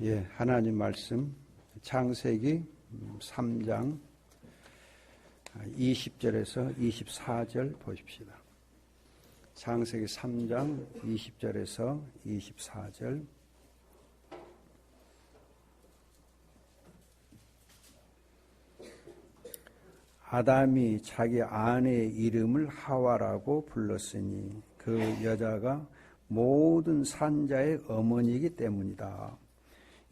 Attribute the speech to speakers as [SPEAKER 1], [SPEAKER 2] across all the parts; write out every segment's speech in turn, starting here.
[SPEAKER 1] 예, 하나님 말씀 창세기 3장 20절에서 24절 보십시다. 창세기 3장 20절에서 24절. 아담이 자기 아내의 이름을 하와라고 불렀으니 그 여자가 모든 산자의 어머니이기 때문이다.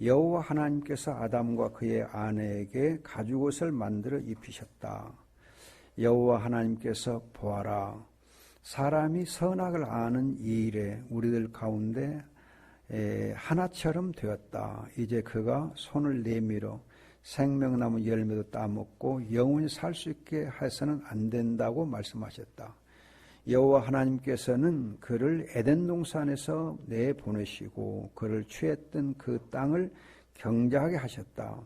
[SPEAKER 1] 여호와 하나님께서 아담과 그의 아내에게 가죽옷을 만들어 입히셨다. 여호와 하나님께서 보아라, 사람이 선악을 아는 이 일에 우리들 가운데 하나처럼 되었다. 이제 그가 손을 내밀어 생명나무 열매도 따먹고 영원히 살 수 있게 해서는 안 된다고 말씀하셨다. 여호와 하나님께서는 그를 에덴 동산에서 내보내시고 그를 취했던 그 땅을 경작하게 하셨다.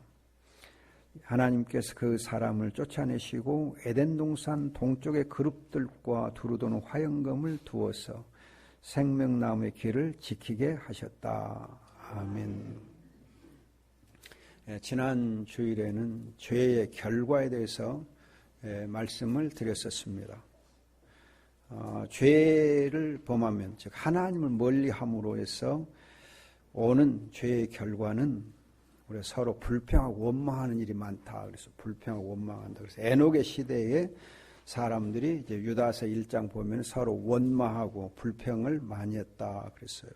[SPEAKER 1] 하나님께서 그 사람을 쫓아내시고 에덴 동산 동쪽에 그룹들과 두루 도는 화영검을 두어서 생명나무의 길을 지키게 하셨다. 아멘. 지난 주일에는 죄의 결과에 대해서 말씀을 드렸었습니다. 죄를 범하면, 즉 하나님을 멀리함으로 해서 오는 죄의 결과는 우리가 서로 불평하고 원망하는 일이 많다. 그래서 불평하고 원망한다. 그래서 에녹의 시대에 사람들이 이제 유다서 1장 보면 서로 원망하고 불평을 많이 했다 그랬어요.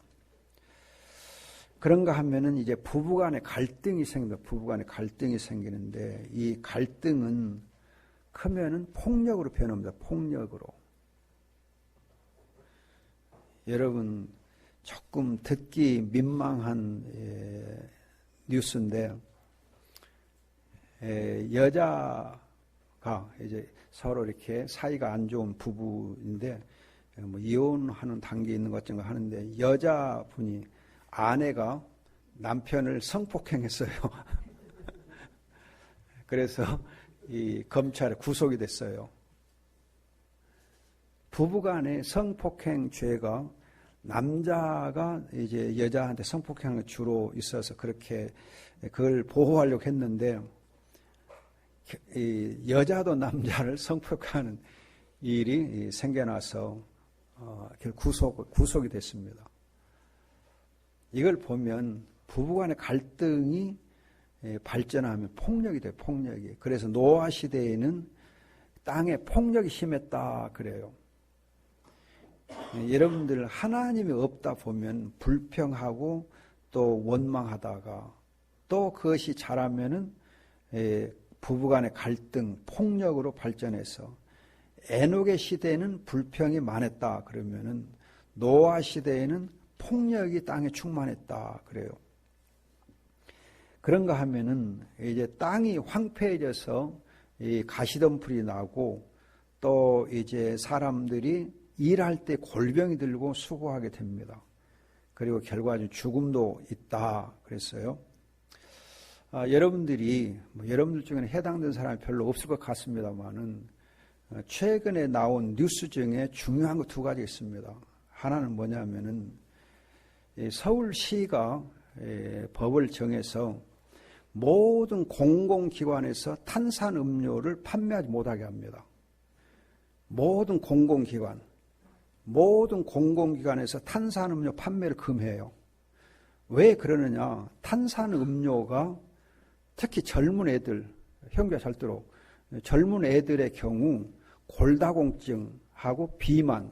[SPEAKER 1] 그런가 하면은 이제 부부간의 갈등이 생깁니다. 부부간의 갈등이 생기는데 이 갈등은 크면은 폭력으로 변합니다. 폭력으로. 여러분 조금 듣기 민망한 뉴스인데 여자가 이제 서로 이렇게 사이가 안 좋은 부부인데 뭐 이혼하는 단계에 있는 것 같은 거 하는데 여자분이 아내가 남편을 성폭행했어요. 그래서 이 검찰에 구속이 됐어요. 부부간의 성폭행 죄가 남자가 이제 여자한테 성폭행을 주로 있어서 그렇게 그걸 보호하려고 했는데 이 여자도 남자를 성폭행하는 일이 생겨나서 구속이 됐습니다. 이걸 보면 부부간의 갈등이 발전하면 폭력이 돼요. 폭력이. 그래서 노아 시대에는 땅에 폭력이 심했다 그래요. 여러분들 하나님이 없다 보면 불평하고 또 원망하다가 또 그것이 자라면은 부부간의 갈등, 폭력으로 발전해서 에녹의 시대에는 불평이 많았다 그러면은 노아 시대에는 폭력이 땅에 충만했다 그래요. 그런가 하면은 이제 땅이 황폐해져서 이 가시덤불이 나고 또 이제 사람들이 일할 때 골병이 들고 수고하게 됩니다. 그리고 결과적으로 죽음도 있다 그랬어요. 여러분들 중에는 해당된 사람이 별로 없을 것 같습니다만은 최근에 나온 뉴스 중에 중요한 거 두 가지 있습니다. 하나는 뭐냐면은 서울시가 법을 정해서 모든 공공기관에서 탄산음료를 판매하지 못하게 합니다. 모든 공공기관에서 탄산음료 판매를 금해요. 왜 그러느냐? 탄산음료가 특히 젊은 애들, 형제가 잘 들어. 젊은 애들의 경우 골다공증하고 비만,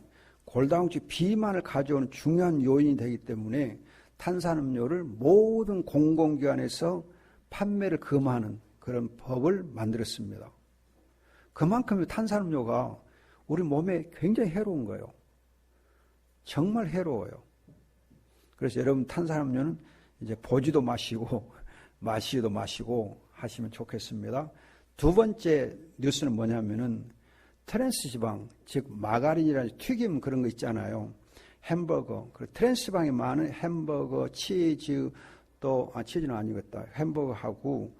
[SPEAKER 1] 비만을 가져오는 중요한 요인이 되기 때문에 탄산음료를 모든 공공기관에서 판매를 금하는 그런 법을 만들었습니다. 그만큼 탄산음료가 우리 몸에 굉장히 해로운 거예요. 정말 해로워요. 그래서 여러분 탄산음료는 이제 보지도 마시고 마시지도 마시고 하시면 좋겠습니다. 두 번째 뉴스는 뭐냐면은 트랜스지방, 즉 마가린이라는 튀김 그런 거 있잖아요. 햄버거, 트랜스지방이 많은 햄버거, 치즈, 또 치즈는 아니겠다. 햄버거하고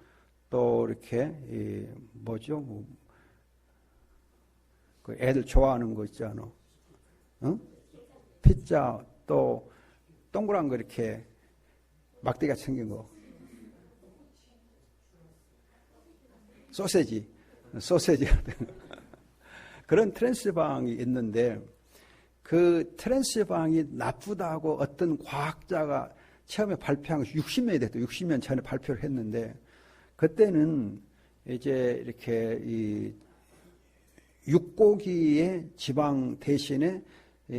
[SPEAKER 1] 또 이렇게 그 애들 좋아하는 거 있잖아. 응? 피자, 또 동그란 거 이렇게 막대기가 생긴 거. 소세지. 그런 트랜스방이 있는데 그 트랜스방이 나쁘다고 어떤 과학자가 처음에 발표한 것이 60년이 됐다. 60년 전에 발표를 했는데 그때는 이제 이렇게 이 육고기의 지방 대신에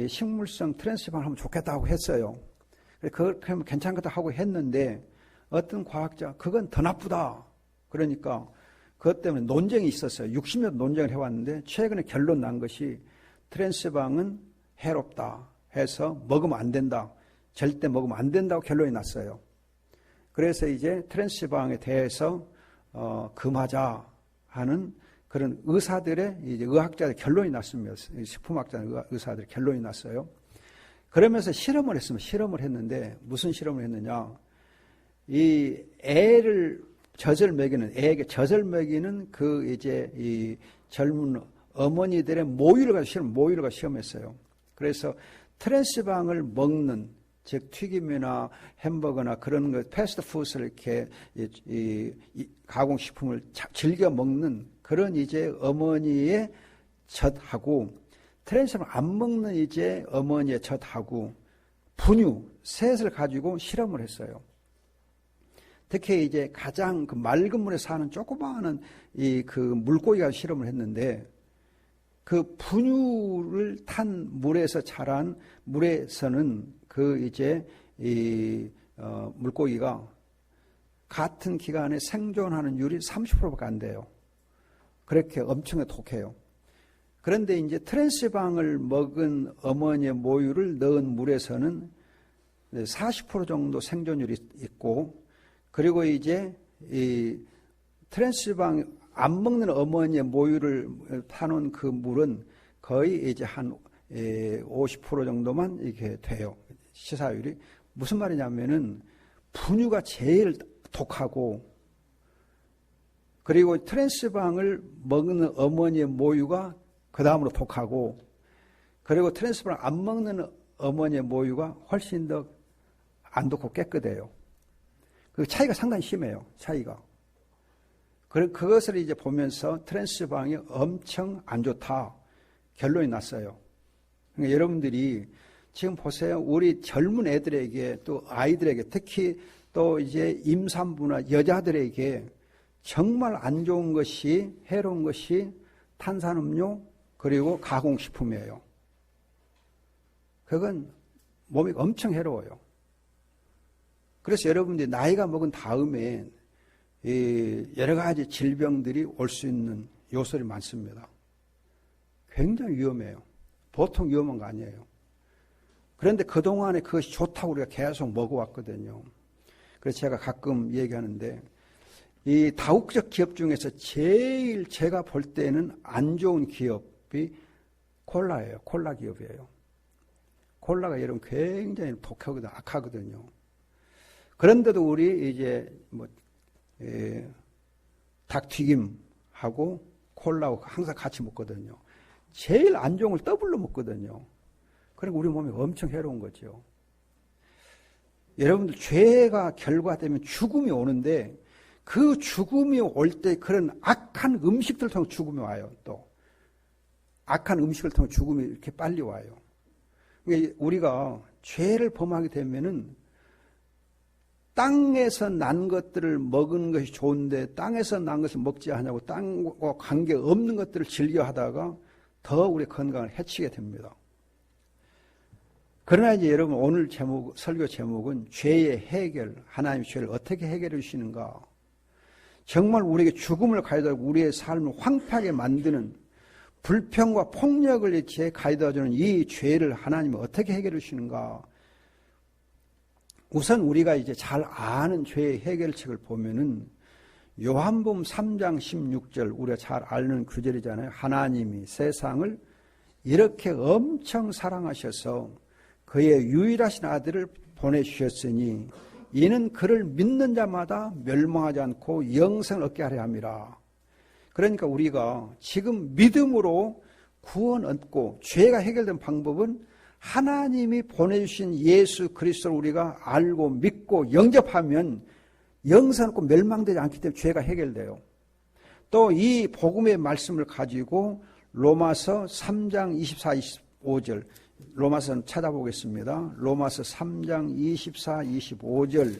[SPEAKER 1] 식물성 트랜스방을 하면 좋겠다고 했어요. 그렇게 하면 괜찮겠다 하고 했는데 어떤 과학자 그건 더 나쁘다. 그러니까 그것 때문에 논쟁이 있었어요. 60년 논쟁을 해왔는데 최근에 결론 난 것이 트랜스방은 해롭다 해서 먹으면 안 된다. 절대 먹으면 안 된다고 결론이 났어요. 그래서 이제 트랜스방에 대해서 금하자 하는 그런 의사들의 이제 의학자들 결론이 났습니다. 식품학자 의사들 결론이 났어요. 그러면서 실험을 했습니다. 실험을 했는데 무슨 실험을 했느냐? 이 애를 젖을 먹이는 애에게 젖을 먹이는 그 이제 이 젊은 어머니들의 모유를 가지고 시험했어요. 그래서 트랜스방을 먹는 즉 튀김이나 햄버거나 그런 거 패스트푸드를 이렇게 이 가공식품을 즐겨 먹는 그런 이제 어머니의 젖하고 트랜스방 안 먹는 이제 어머니의 젖하고 분유 셋을 가지고 실험을 했어요. 특히 이제 가장 그 맑은 물에 사는 조그마한 이 그 물고기가 실험을 했는데 그 분유를 탄 물에서 자란 물에서는 그 이제 이 물고기가 같은 기간에 생존하는 율이 30%밖에 안 돼요. 그렇게 엄청나게 독해요. 그런데 이제 트랜스방을 먹은 어머니의 모유를 넣은 물에서는 40% 정도 생존율이 있고 그리고 이제 이 트랜스방 안 먹는 어머니의 모유를 타놓은 그 물은 거의 이제 한 50% 정도만 이렇게 돼요. 시사율이. 무슨 말이냐면은 분유가 제일 독하고 그리고 트랜스방을 먹는 어머니의 모유가 그 다음으로 독하고 그리고 트랜스방을 안 먹는 어머니의 모유가 훨씬 더 안 독고 깨끗해요. 그 차이가 상당히 심해요. 차이가. 그것을 이제 보면서 트랜스방이 엄청 안 좋다. 결론이 났어요. 그러니까 여러분들이 지금 보세요. 우리 젊은 애들에게 또 아이들에게 특히 또 이제 임산부나 여자들에게 정말 안 좋은 것이 해로운 것이 탄산음료 그리고 가공식품이에요. 그건 몸이 엄청 해로워요. 그래서 여러분들이 나이가 먹은 다음에 여러 가지 질병들이 올 수 있는 요소들이 많습니다. 굉장히 위험해요. 보통 위험한 거 아니에요. 그런데 그동안에 그것이 좋다고 우리가 계속 먹어왔거든요. 그래서 제가 가끔 얘기하는데 이 다국적 기업 중에서 제일 제가 볼 때는 안 좋은 기업이 콜라예요. 콜라 기업이에요. 콜라가 여러분 굉장히 독하거든요. 악하거든요. 그런데도 우리 이제 닭튀김하고 콜라하고 항상 같이 먹거든요. 제일 안 좋은 걸 더블로 먹거든요. 그러니까 우리 몸이 엄청 해로운 거죠. 여러분들 죄가 결과되면 죽음이 오는데 그 죽음이 올 때 그런 악한 음식들을 통해 죽음이 와요. 또 악한 음식을 통해 죽음이 이렇게 빨리 와요. 그러니까 우리가 죄를 범하게 되면은 땅에서 난 것들을 먹는 것이 좋은데 땅에서 난 것을 먹지 않냐고 땅과 관계없는 것들을 즐겨 하다가 더 우리 건강을 해치게 됩니다. 그러나 이제 여러분 오늘 설교 제목은 죄의 해결, 하나님의 죄를 어떻게 해결해 주시는가. 정말 우리에게 죽음을 가져다 우리의 삶을 황폐하게 만드는 불평과 폭력을 이렇게 가져다 주는 이 죄를 하나님이 어떻게 해결해 주시는가. 우선 우리가 이제 잘 아는 죄의 해결책을 보면은 요한복음 3장 16절 우리가 잘 아는 구절이잖아요. 하나님이 세상을 이렇게 엄청 사랑하셔서 그의 유일하신 아들을 보내주셨으니 이는 그를 믿는 자마다 멸망하지 않고 영생을 얻게 하려 함이라. 그러니까 우리가 지금 믿음으로 구원 얻고 죄가 해결된 방법은 하나님이 보내주신 예수 그리스도를 우리가 알고 믿고 영접하면 영생은 꼭 멸망되지 않기 때문에 죄가 해결돼요. 또 이 복음의 말씀을 가지고 로마서 3장 24, 25절 로마서는 찾아보겠습니다. 로마서 3장 24, 25절.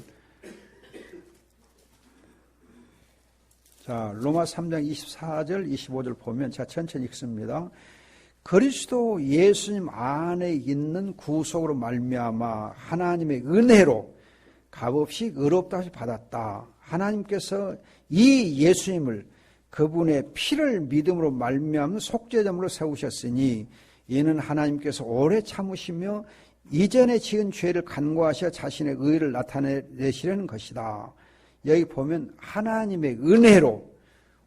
[SPEAKER 1] 자, 로마서 3장 24절, 25절 보면 제가 천천히 읽습니다. 그리스도 예수님 안에 있는 구속으로 말미암아 하나님의 은혜로 값없이 의롭다고 받았다. 하나님께서 이 예수님을 그분의 피를 믿음으로 말미암는 속죄제물로 세우셨으니 이는 하나님께서 오래 참으시며 이전에 지은 죄를 간과하셔 자신의 의를 나타내시려는 것이다. 여기 보면 하나님의 은혜로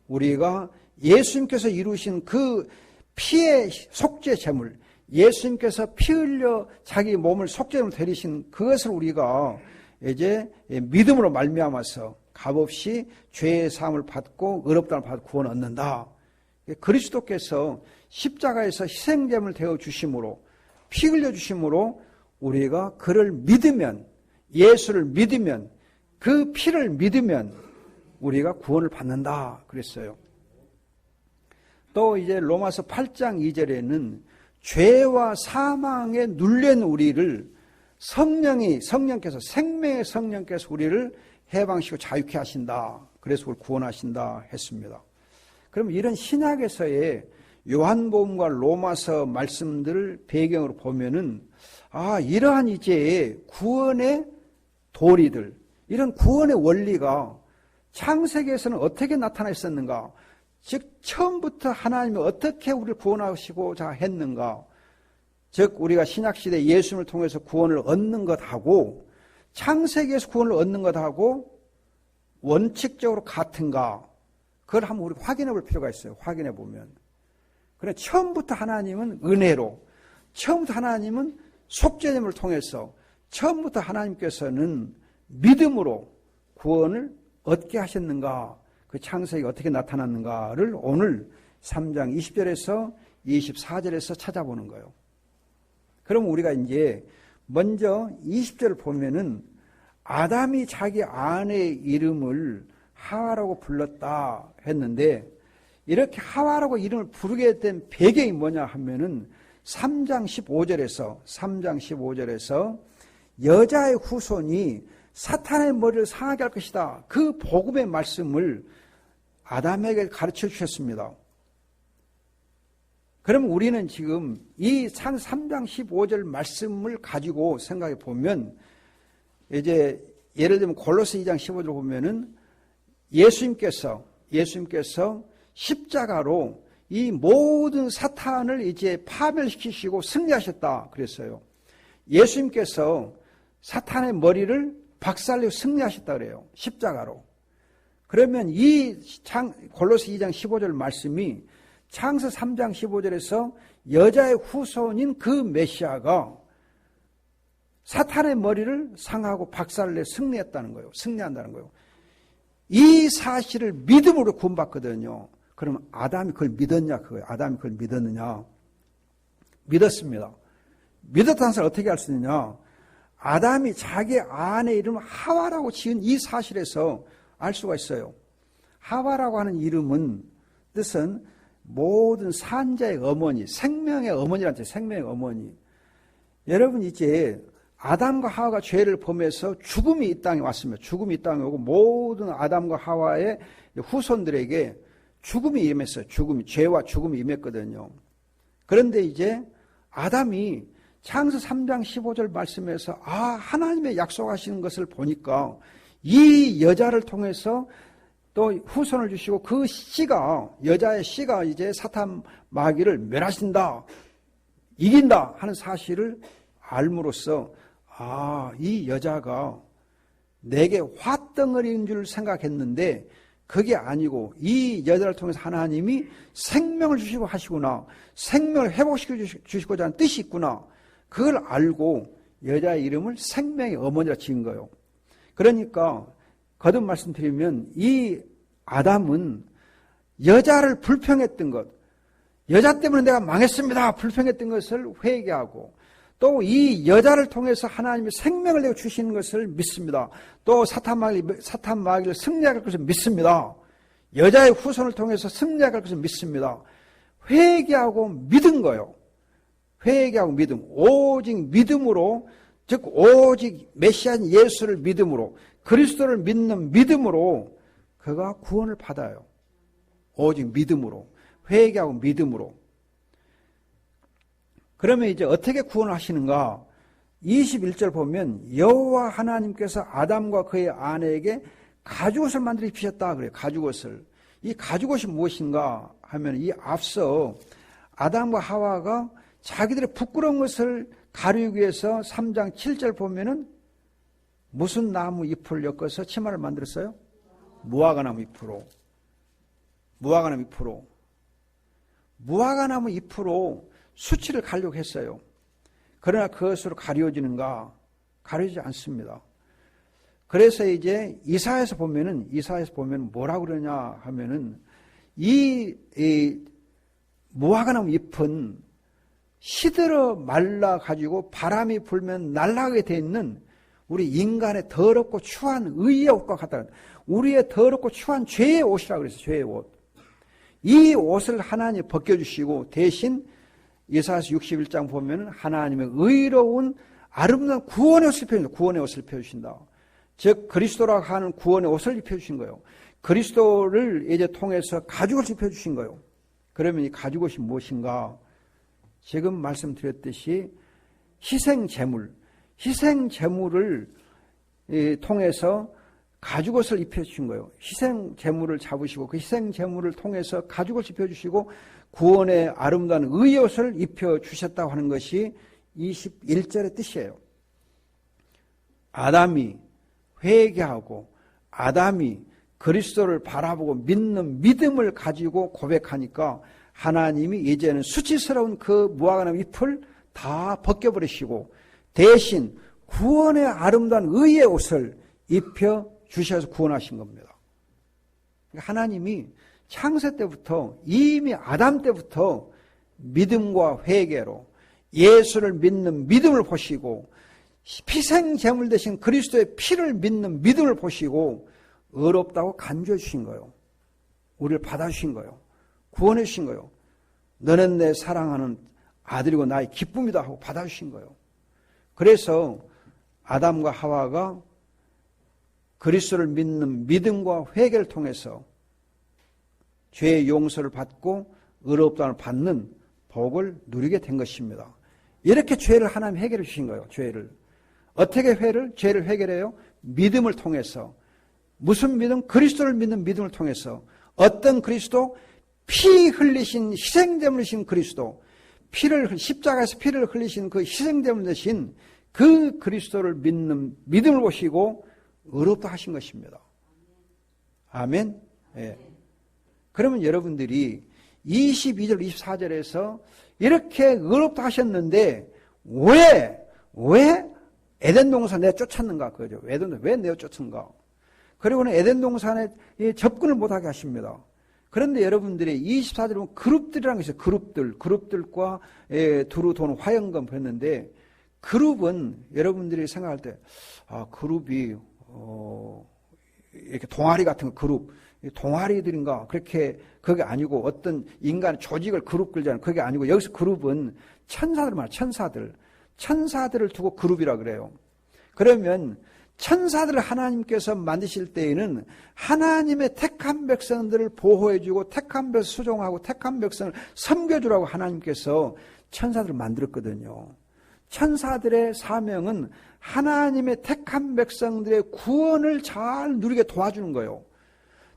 [SPEAKER 1] 우리가 예수님께서 이루신 그 피의 속죄제물, 예수님께서 피 흘려 자기 몸을 속죄제물로 드리신 그것을 우리가 이제 믿음으로 말미암아서 값없이 죄의 사함을 받고 의롭다를 받고 구원 얻는다. 그리스도께서 십자가에서 희생제물 되어 주심으로 피 흘려 주심으로 우리가 그를 믿으면, 예수를 믿으면, 그 피를 믿으면 우리가 구원을 받는다 그랬어요. 또 이제 로마서 8장 2절에는 죄와 사망에 눌린 우리를 성령께서, 생명의 성령께서 우리를 해방시키고 자유케 하신다. 그래서 우리를 구원하신다 했습니다. 그럼 이런 신약에서의 요한복음과 로마서 말씀들을 배경으로 보면은 이러한 이제 구원의 도리들, 이런 구원의 원리가 창세기에서는 어떻게 나타나 있었는가? 즉 처음부터 하나님이 어떻게 우리를 구원하시고자 했는가? 즉 우리가 신약시대 예수님을 통해서 구원을 얻는 것하고 창세기에서 구원을 얻는 것하고 원칙적으로 같은가? 그걸 한번 우리 확인해 볼 필요가 있어요. 확인해 보면. 그래 처음부터 하나님은 은혜로, 처음부터 하나님은 속죄됨을 통해서, 처음부터 하나님께서는 믿음으로 구원을 얻게 하셨는가? 그 창세기가 어떻게 나타났는가를 오늘 3장 20절에서 24절에서 찾아보는 거예요. 그럼 우리가 이제 먼저 20절을 보면은 아담이 자기 아내의 이름을 하와라고 불렀다 했는데 이렇게 하와라고 이름을 부르게 된 배경이 뭐냐 하면은 3장 15절에서 여자의 후손이 사탄의 머리를 상하게 할 것이다. 그 복음의 말씀을 아담에게 가르쳐 주셨습니다. 그럼 우리는 지금 이 3장 15절 말씀을 가지고 생각해 보면 이제 예를 들면 골로새 2장 15절 보면은 예수님께서 십자가로 이 모든 사탄을 이제 파멸시키시고 승리하셨다 그랬어요. 예수님께서 사탄의 머리를 박살내고 승리하셨다 그래요. 십자가로. 그러면 이 골로새 2장 15절 말씀이 창세 3장 15절에서 여자의 후손인 그 메시아가 사탄의 머리를 상하고 박살내 승리했다는 거예요. 승리한다는 거예요. 이 사실을 믿음으로 구원받거든요. 그러면 아담이 그걸 믿었냐 그거예요. 아담이 그걸 믿었느냐. 믿었습니다. 믿었다는 사람을 어떻게 알 수 있느냐. 아담이 자기 아내 이름을 하와라고 지은 이 사실에서 알 수가 있어요. 하와라고 하는 이름은 뜻은 모든 산자의 어머니, 생명의 어머니란 뜻이에요. 생명의 어머니. 여러분 이제 아담과 하와가 죄를 범해서 죽음이 이 땅에 왔습니다. 죽음이 이 땅에 오고 모든 아담과 하와의 후손들에게 죽음이 임했어요. 죄와 죽음이 임했거든요. 그런데 이제 아담이 창세 3장 15절 말씀에서 하나님의 약속하시는 것을 보니까 이 여자를 통해서 또 후손을 주시고 그 씨가, 여자의 씨가 이제 사탄 마귀를 멸하신다, 이긴다 하는 사실을 알므로써 이 여자가 내게 화덩어리인 줄 생각했는데 그게 아니고 이 여자를 통해서 하나님이 생명을 주시고 하시구나, 생명을 회복시켜 주시고자 하는 뜻이 있구나, 그걸 알고 여자의 이름을 생명의 어머니라 지은 거예요. 그러니까 거듭 말씀드리면 이 아담은 여자를 불평했던 것, 여자 때문에 내가 망했습니다 불평했던 것을 회개하고, 또 이 여자를 통해서 하나님이 생명을 내어 주시는 것을 믿습니다. 또 사탄 마귀를 승리할 것을 믿습니다. 여자의 후손을 통해서 승리할 것을 믿습니다. 회개하고 믿은 거예요. 회개하고 믿음. 오직 믿음으로, 즉 오직 메시아인 예수를 믿음으로, 그리스도를 믿는 믿음으로 그가 구원을 받아요. 오직 믿음으로. 회개하고 믿음으로. 그러면 이제 어떻게 구원을 하시는가? 21절 보면 여호와 하나님께서 아담과 그의 아내에게 가죽옷을 만들어 입히셨다 그래요. 가죽옷을. 이 가죽옷이 무엇인가 하면 이 앞서 아담과 하와가 자기들의 부끄러운 것을 가리기 위해서 3장 7절 보면은 무슨 나무 잎을 엮어서 치마를 만들었어요? 무화과나무 잎으로. 무화과나무 잎으로. 무화과나무 잎으로 수치를 가려고 했어요. 그러나 그것으로 가려지는가? 가려지지 않습니다. 그래서 이제 이사야에서 보면 뭐라고 그러냐 하면은 이 무화과나무 잎은 시들어 말라 가지고 바람이 불면 날아가게 돼 있는 우리 인간의 더럽고 추한 의의 옷과 같다. 우리의 더럽고 추한 죄의 옷이라고 그랬어요. 죄의 옷. 이 옷을 하나님이 벗겨주시고 대신 이사야서 61장 보면 하나님의 의로운 아름다운 구원의 옷을 입혀주신다. 구원의 옷을 입혀주신다. 즉 그리스도라고 하는 구원의 옷을 입혀주신 거예요. 그리스도를 이제 통해서 가죽옷을 입혀주신 거예요. 그러면 이 가죽옷이 무엇인가? 지금 말씀드렸듯이 희생제물을 통해서 가죽옷을 입혀주신 거예요. 희생제물을 잡으시고 그 희생제물을 통해서 가죽옷을 입혀주시고 구원의 아름다운 의의 옷을 입혀주셨다고 하는 것이 21절의 뜻이에요. 아담이 회개하고 아담이 그리스도를 바라보고 믿는 믿음을 가지고 고백하니까 하나님이 이제는 수치스러운 그 무화과나무 잎을 다 벗겨버리시고 대신 구원의 아름다운 의의 옷을 입혀주셔서 구원하신 겁니다. 하나님이 창세 때부터 이미 아담 때부터 믿음과 회개로 예수를 믿는 믿음을 보시고 희생제물 대신 그리스도의 피를 믿는 믿음을 보시고 의롭다고 간주해 주신 거예요. 우리를 받아주신 거예요. 구원해 주신 거예요. 너는 내 사랑하는 아들이고 나의 기쁨이다 하고 받아주신 거예요. 그래서 아담과 하와가 그리스도를 믿는 믿음과 회개를 통해서 죄의 용서를 받고 의롭다움을 받는 복을 누리게 된 것입니다. 이렇게 죄를 하나님 해결해 주신 거예요. 죄를. 어떻게 죄를 해결해요? 믿음을 통해서. 무슨 믿음? 그리스도를 믿는 믿음을 통해서. 어떤 그리스도? 피 흘리신 희생제물이신 그리스도. 십자가에서 피를 흘리신 그 희생제물 대신 그 그리스도를 믿는 믿음을 보시고 의롭다 하신 것입니다. 아멘. 예. 그러면 여러분들이 22절, 24절에서 이렇게 의롭다 하셨는데 왜 에덴 동산 내가 쫓았는가? 그죠? 왜 내가 쫓은가? 그리고는 에덴 동산에 접근을 못하게 하십니다. 그런데 여러분들이 24절에 보면 그룹들이라는 게 있어요. 그룹들과 두루 도는 화영검 했는데 그룹은 여러분들이 생각할 때 그룹이 이렇게 동아리 같은 거 그룹 동아리들인가? 그렇게 그게 아니고 어떤 인간 조직을 그룹 끌잖아요. 그게 아니고 여기서 그룹은 천사들 말이에요. 천사들을 두고 그룹이라 그래요. 그러면 천사들을 하나님께서 만드실 때에는 하나님의 택한 백성들을 보호해주고 택한 백성 수종하고 택한 백성을 섬겨주라고 하나님께서 천사들을 만들었거든요. 천사들의 사명은 하나님의 택한 백성들의 구원을 잘 누리게 도와주는 거예요.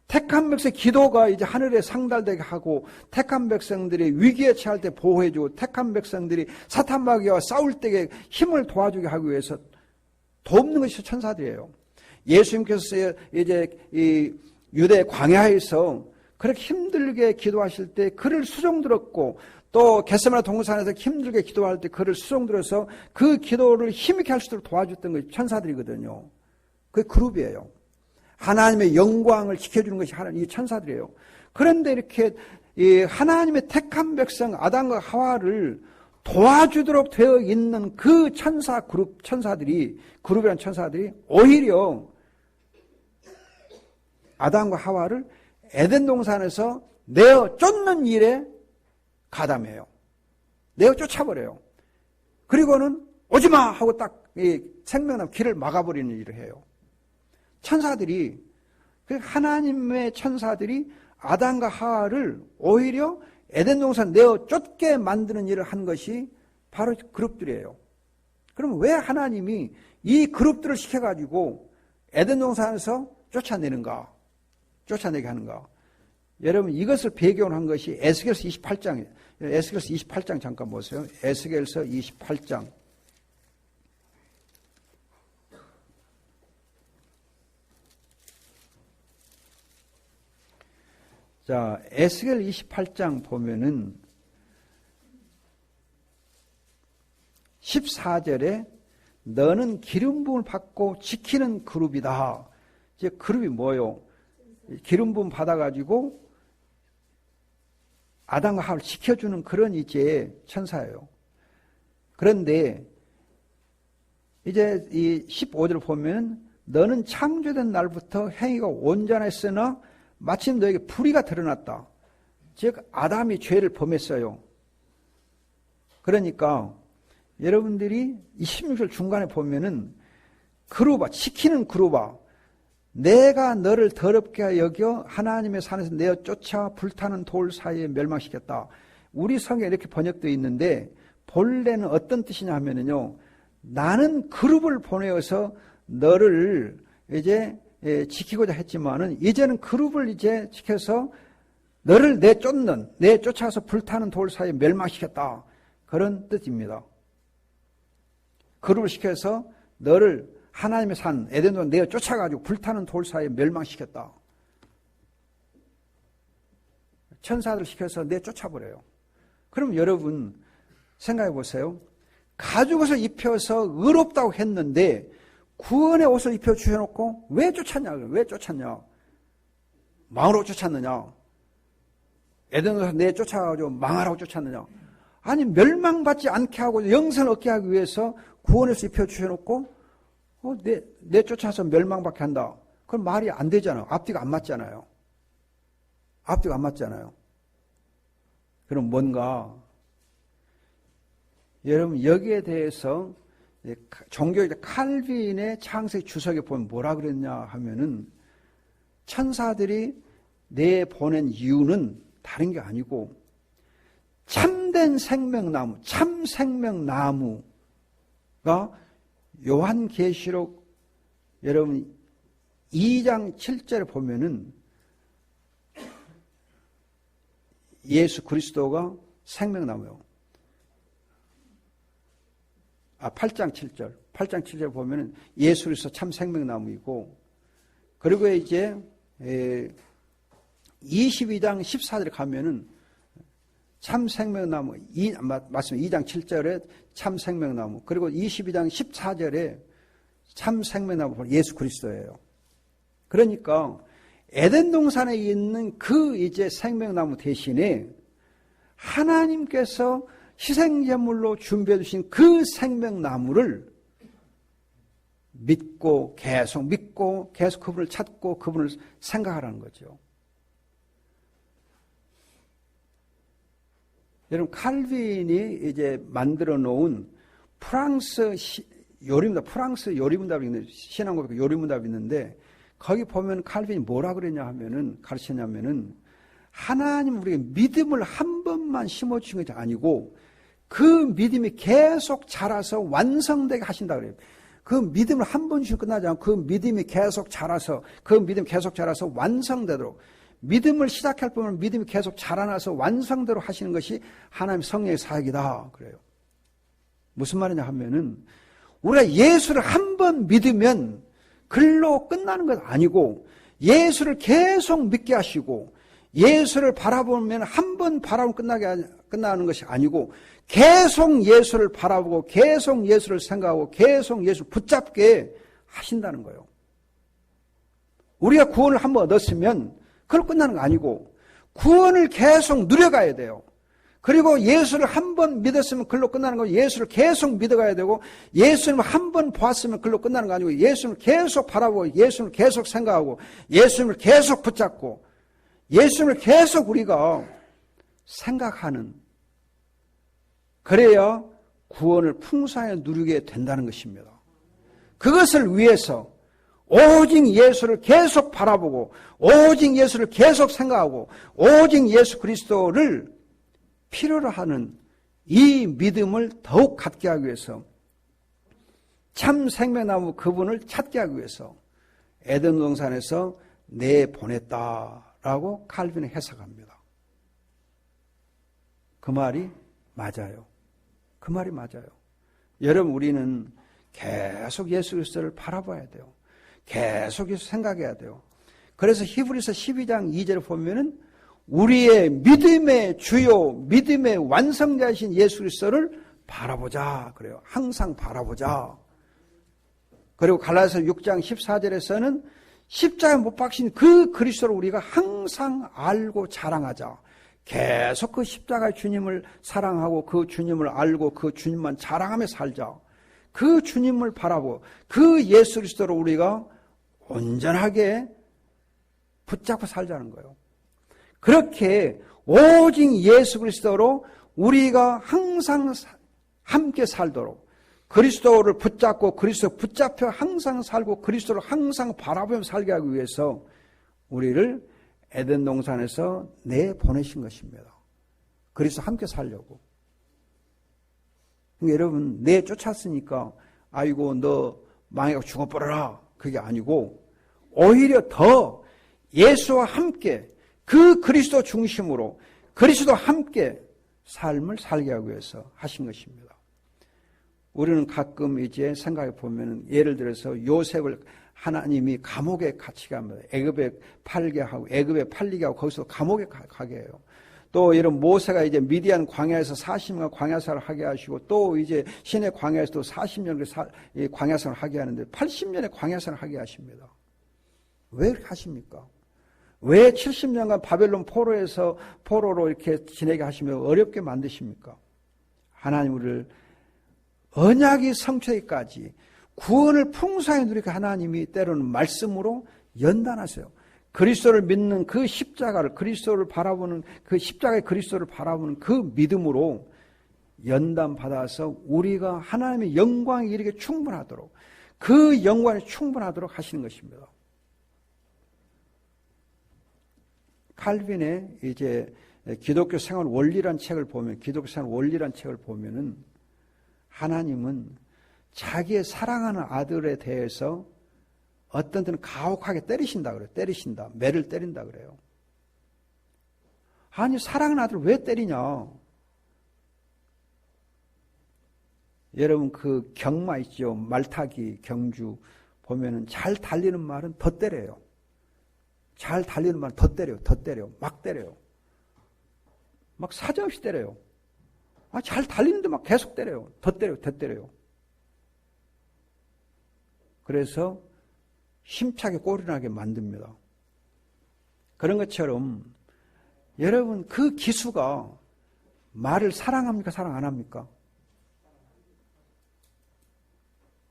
[SPEAKER 1] 택한 백성의 기도가 이제 하늘에 상달되게 하고 택한 백성들이 위기에 처할 때 보호해주고 택한 백성들이 사탄마귀와 싸울 때에 힘을 도와주게 하기 위해서 돕는 것이 천사들이에요. 예수님께서 이제 이 유대 광야에서 그렇게 힘들게 기도하실 때 그를 수종들었고 또 겟세마네 동산에서 힘들게 기도할 때 그를 수종들어서 그 기도를 힘있게 할 수 있도록 도와줬던 것이 천사들이거든요. 그게 그룹이에요. 하나님의 영광을 지켜주는 것이 이 천사들이에요. 그런데 이렇게 이 하나님의 택한 백성 아담과 하와를 도와주도록 되어 있는 그 그룹이란 천사들이 오히려 아담과 하와를 에덴 동산에서 내어 쫓는 일에 가담해요. 내어 쫓아버려요. 그리고는 오지마 하고 딱 생명나무 길을 막아버리는 일을 해요. 천사들이, 하나님의 천사들이 아담과 하와를 오히려 에덴 동산 내어 쫓게 만드는 일을 한 것이 바로 그룹들이에요. 그럼 왜 하나님이 이 그룹들을 시켜가지고 에덴 동산에서 쫓아내는가? 쫓아내게 하는가? 여러분, 이것을 배경으로 한 것이 에스겔서 28장이에요. 에스겔서 28장 잠깐 보세요. 에스겔서 28장. 자, 에스겔 28장 보면은 14절에 너는 기름 부음을 받고 지키는 그룹이다. 이제 그룹이 뭐요? 기름 부음 받아가지고 아담과 하와를 지켜주는 그런 이제 천사예요. 그런데 이제 이 15절을 보면 너는 창조된 날부터 행위가 온전했으나 마침 너에게 불의가 드러났다. 즉 아담이 죄를 범했어요. 그러니까 여러분들이 이 16절 중간에 보면은 그룹아, 지키는 그룹아, 내가 너를 더럽게 여겨 하나님의 산에서 내어 쫓아 불타는 돌 사이에 멸망시켰다. 우리 성경에 이렇게 번역되어 있는데 본래는 어떤 뜻이냐 하면은요, 나는 그룹을 보내어서 너를 이제 지키고자 했지만은 이제는 그룹을 이제 지켜서 너를 내쫓아서 불타는 돌 사이에 멸망시켰다. 그런 뜻입니다. 그룹을 시켜서 너를 하나님의 산 에덴으로 내어 쫓아가지고 불타는 돌 사이에 멸망시켰다. 천사들을 시켜서 내어 쫓아버려요. 그럼 여러분 생각해 보세요. 가죽옷을 입혀서 의롭다고 했는데 구원의 옷을 입혀 주셔놓고 왜 쫓았냐? 왜 쫓았냐? 망하라고 쫓았느냐? 에덴에서 내 쫓아가지고 망하라고 쫓았느냐? 아니 멸망받지 않게 하고 영생을 얻게 하기 위해서 구원의 옷을 입혀 주셔놓고 내 쫓아서 멸망받게 한다. 그건 말이 안 되잖아요. 앞뒤가 안 맞잖아요. 앞뒤가 안 맞잖아요. 그럼 뭔가 여러분 여기에 대해서 종교학자 칼빈의 창세기 주석에 보면 뭐라 그랬냐 하면은 천사들이 내보낸 이유는 다른 게 아니고 참된 생명나무, 참 생명나무가 요한계시록 여러분 2장 7절에 보면은 예수 그리스도가 생명나무요. 8장 7절. 8장 7절 보면은 예수 그리스도 참 생명나무이고, 그리고 이제 22장 14절에 가면은 참 생명나무, 맞습니다. 2장 7절에 참 생명나무, 그리고 22장 14절에 참 생명나무 예수 그리스도예요. 그러니까 에덴 동산에 있는 그 이제 생명나무 대신에 하나님께서 희생제물로 준비해 주신 그 생명나무를 믿고 계속 그분을 찾고 그분을 생각하라는 거죠. 여러분 칼빈이 이제 만들어 놓은 프랑스 요리문답, 프랑스 요리문답이 있는데, 신앙고백 요리문답이 있는데 거기 보면 칼빈이 뭐라 그랬냐 하면은, 가르쳤냐면은 하나님 우리에게 믿음을 한 번만 심어주신 것이 아니고 그 믿음이 계속 자라서 완성되게 하신다 그래요. 그 믿음을 한 번 주시고 끝나지 않고 그 믿음이 계속 자라서 완성되도록, 믿음을 시작할 뿐만 믿음이 계속 자라나서 완성대로 하시는 것이 하나님의 성령의 사역이다 그래요. 무슨 말이냐 하면은 우리가 예수를 한 번 믿으면 글로 끝나는 것 아니고 예수를 계속 믿게 하시고 예수를 바라보면 한 번 바라보면 끝나는 것이 아니고 계속 예수를 바라보고 계속 예수를 생각하고 계속 예수를 붙잡게 하신다는 거예요. 우리가 구원을 한 번 얻었으면 그걸로 끝나는 거 아니고 구원을 계속 누려가야 돼요. 그리고 예수를 한 번 믿었으면 그걸로 끝나는 거고 예수를 계속 믿어가야 되고 예수님을 한 번 보았으면 그걸로 끝나는 거 아니고 예수님을 계속 바라보고 예수님을 계속 생각하고 예수님을 계속 붙잡고 예수님을 계속 우리가 생각하는, 그래야 구원을 풍성하게 누리게 된다는 것입니다. 그것을 위해서 오직 예수를 계속 바라보고 오직 예수를 계속 생각하고 오직 예수 그리스도를 필요로 하는 이 믿음을 더욱 갖게 하기 위해서, 참 생명나무 그분을 찾게 하기 위해서 에덴 동산에서 내보냈다라고 칼빈은 해석합니다. 그 말이 맞아요. 그 말이 맞아요. 여러분, 우리는 계속 예수 그리스도를 바라봐야 돼요. 계속 예수 생각해야 돼요. 그래서 히브리서 12장 2절을 보면은 우리의 믿음의 주요, 믿음의 완성자이신 예수 그리스도를 바라보자 그래요. 항상 바라보자. 그리고 갈라디아서 6장 14절에서는 십자가에 못 박힌 그 그리스도를 우리가 항상 알고 자랑하자. 계속 그 십자가의 주님을 사랑하고 그 주님을 알고 그 주님만 자랑하며 살자. 그 주님을 바라보고 그 예수 그리스도를 우리가 온전하게 붙잡고 살자는 거예요. 그렇게 오직 예수 그리스도로 우리가 항상 함께 살도록 그리스도를 붙잡고 그리스도 붙잡혀 항상 살고 그리스도를 항상 바라보며 살게 하기 위해서 우리를 에덴 동산에서 내보내신 것입니다. 그리스도 함께 살려고. 그러니까 여러분, 내쫓았으니까 아이고 너 망해가 죽어버려라 그게 아니고 오히려 더 예수와 함께 그 그리스도 중심으로 그리스도와 함께 삶을 살게 하기 위해서 하신 것입니다. 우리는 가끔 이제 생각해 보면 예를 들어서 요셉을 하나님이 감옥에 갇히게 합니다. 애굽에 팔게 하고 애굽에 팔리게 하고 거기서 감옥에 가게 해요. 또 이런 모세가 이제 미디안 광야에서 40년 광야생활을 하게 하시고 또 이제 시내 광야에서도 40년 광야생활을 하게 하는데 80년의 광야생활을 하게 하십니다. 왜 그렇게 하십니까? 왜 70년간 바벨론 포로로 이렇게 지내게 하시며 어렵게 만드십니까? 하나님 우리를 언약이 성취하기까지 구원을 풍성하게 누리게 하나님이 때로는 말씀으로 연단하세요. 그리스도를 믿는 그 십자가를 그리스도를 바라보는 그 십자가의 그리스도를 바라보는 그 믿음으로 연단받아서 우리가 하나님의 영광에 이르게 충분하도록 그 영광에 충분하도록 하시는 것입니다. 칼빈의 이제 기독교 생활 원리란 책을 보면 기독교 생활 원리란 책을 보면은 하나님은 자기의 사랑하는 아들에 대해서 어떤 때는 가혹하게 때리신다 그래요. 때리신다. 매를 때린다 그래요. 아니 사랑하는 아들을 왜 때리냐. 여러분 그 경마 있죠. 말타기 경주 보면은 잘 달리는 말은 더 때려요. 잘 달리는 말은 더 때려요. 더 때려요. 막 때려요. 막 사정없이 때려요. 잘 달리는데 막 계속 때려요. 더 때려요. 더 때려요. 그래서 힘차게 꼬리나게 만듭니다. 그런 것처럼 여러분 그 기수가 말을 사랑합니까? 사랑 안 합니까?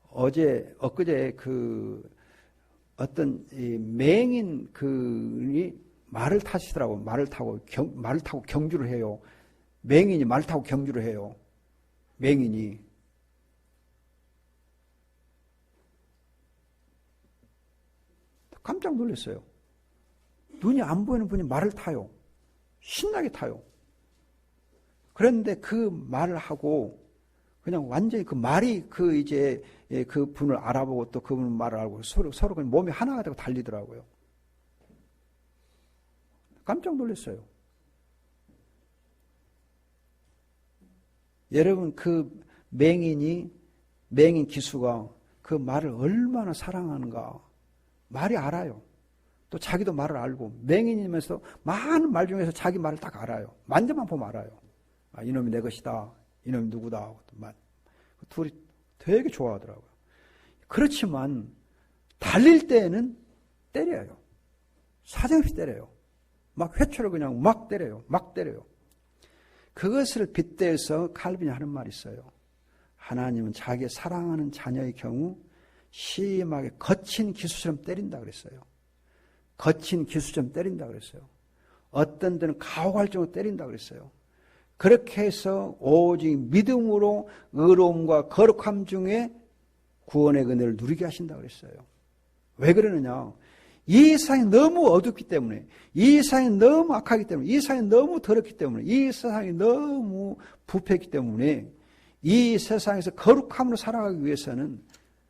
[SPEAKER 1] 엊그제 그 어떤 이 맹인 그이 말을 타시더라고. 말을 타고 경주를 해요. 맹인이 말 타고 경주를 해요. 맹인이. 깜짝 놀랐어요. 눈이 안 보이는 분이 말을 타요. 신나게 타요. 그런데 그 말을 하고 그냥 완전히 그 말이 그 이제 그 분을 알아보고 또 그분 말을 알고 서로 그냥 몸이 하나가 되고 달리더라고요. 깜짝 놀랐어요. 여러분 그 맹인 기수가 그 말을 얼마나 사랑하는가. 말이 알아요. 또 자기도 말을 알고 맹인이면서 많은 말 중에서 자기 말을 딱 알아요. 만져만 보면 알아요. 이놈이 내 것이다. 이놈이 누구다. 둘이 되게 좋아하더라고요. 그렇지만 달릴 때에는 때려요. 사정없이 때려요. 막 회초를 그냥 막 때려요. 막 때려요. 그것을 빗대서 칼빈이 하는 말이 있어요. 하나님은 자기 사랑하는 자녀의 경우 심하게 거친 기수처럼 때린다 그랬어요. 거친 기수처럼 때린다 그랬어요. 어떤 데는 가혹할 정도로 때린다 그랬어요. 그렇게 해서 오직 믿음으로 의로움과 거룩함 중에 구원의 은혜를 누리게 하신다 그랬어요. 왜 그러느냐? 이 세상이 너무 어둡기 때문에, 이 세상이 너무 악하기 때문에, 이 세상이 너무 더럽기 때문에, 이 세상이 너무 부패했기 때문에 이 세상에서 거룩함으로 살아가기 위해서는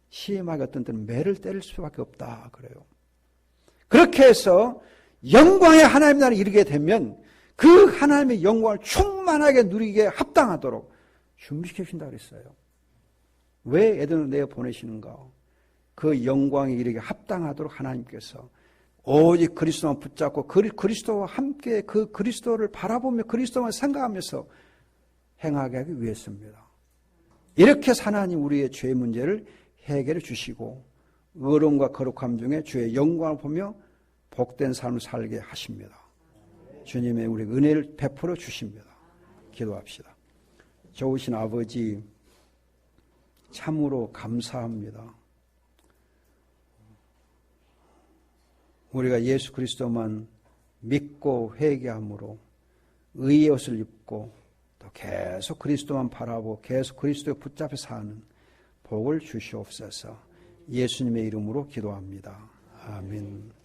[SPEAKER 1] 심하게 어떤 때는 매를 때릴 수밖에 없다 그래요. 그렇게 해서 영광의 하나님 나라에 이르게 되면 그 하나님의 영광을 충만하게 누리게 합당하도록 준비시켜 주신다 그랬어요. 왜 에덴으로 내어 보내시는가? 그 영광에 이르게 합당하도록 하나님께서 오직 그리스도만 붙잡고 그리스도와 함께 그 그리스도를 바라보며 그리스도만 생각하면서 행하게 하기 위해서입니다. 이렇게 하나님 우리의 죄 문제를 해결해 주시고 의로움과 거룩함 중에 주의 영광을 보며 복된 삶을 살게 하십니다. 주님의 우리 은혜를 베풀어 주십니다. 기도합시다. 좋으신 아버지, 참으로 감사합니다. 우리가 예수 그리스도만 믿고 회개함으로 의의 옷을 입고 또 계속 그리스도만 바라보고 계속 그리스도에 붙잡혀 사는 복을 주시옵소서. 예수님의 이름으로 기도합니다. 아멘.